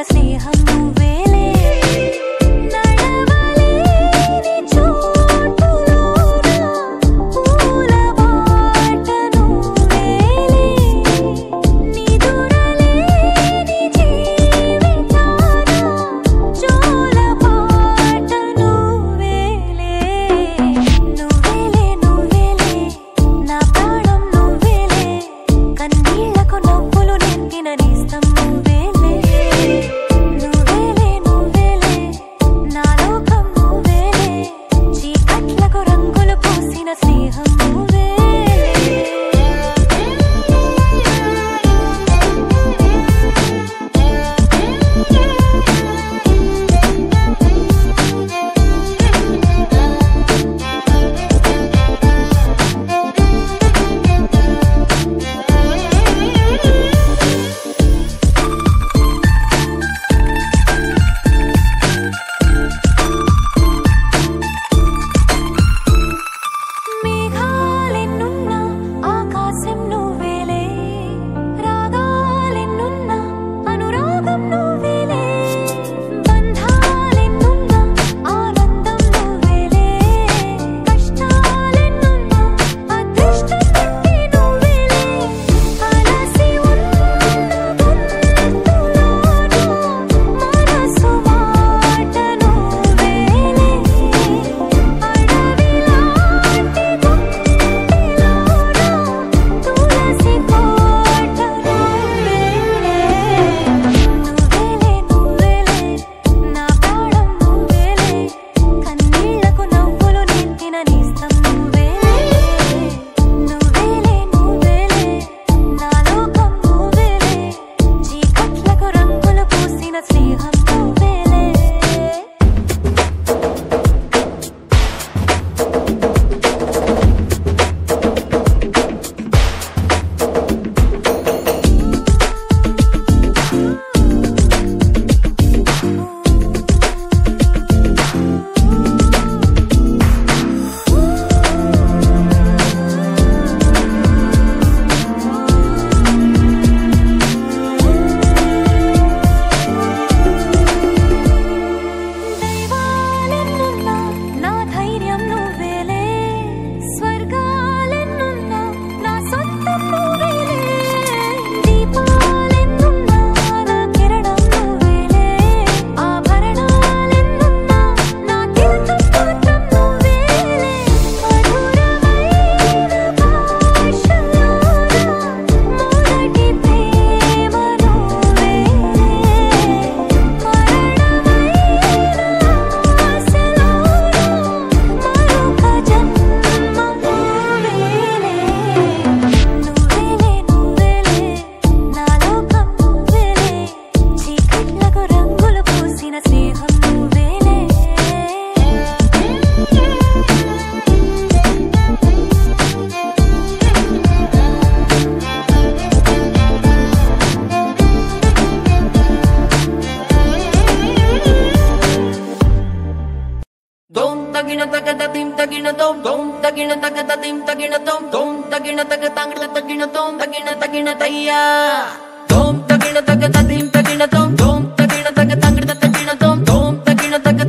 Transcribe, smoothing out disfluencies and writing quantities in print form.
స్నేహం నువ్వేలే నడవలేని చోటులోన పూల బాట నువ్వేలే నిదురలేని జీవితాన జోల పాట నువ్వేలే నువ్వేలే నువ్వేలే నా ప్రాణం నువ్వేలే కన్నీళ్లకు నవ్వులు నింపిన నేస్తం నువ్వేలే నువ్వేలే నువ్వేలే నా లోకం నువ్వేలే చీకట్లకు రంగులు పూసిన స్నేహం నువ్వేలే మేఘాలెన్నున్నా ఆకాశం నువ్వేలే రాగాలెన్నున్నా అనురాగం నువ్వేలే బంధాలెన్నున్నా ఆనందం నువ్వేలే కష్టాలెన్నున్నా అదృష్టం పెట్టి నువ్వేలే అలసి ఉన్న గొంతులోన మనసు మాట నువ్వేలే అడవిలాంటి గుండెలోన తులసి కోట నువ్వేలే నువ్వేలే నువ్వేలే నా ప్రాణం నువ్వేలే కన్నీళ్లకు నవ్వులు నింపిన నేస్తం నువ్వేలే నువ్వేలే నువ్వేలే నా లోకం నువ్వేలే చీకట్లకు రంగులు పూసిన స్నేహం నువ్వేలే దైవాలెన్నున్నా నా ధైర్యం నువ్వేలే స్వర్గాలెన్నున్నా నా సొంతం నువ్వేలే దీపాలెన్నున్నా నా కిరణం నువ్వేలే ఆభరణాలెన్నున్నా నా తిలకం మాత్రం నువ్వేలే మధురమైన భాషలోన మొదటి ప్రేమ నువ్వేలే మరణమైన ఆశలోన మరొక జన్మ నువ్వేలే నువ్వేలే నువ్వేలే నా లోకం నువ్వేలే చీకట్లకు రంగులు పూసిన స్నేహం నువ్వేలే Dom tagina tagada tim tagina dom dom tagina tagada tim tagina dom dom tagina tagatangla tagina dom tagina tayya dom tagina tagada tim tagina dom dom tagina tagatangla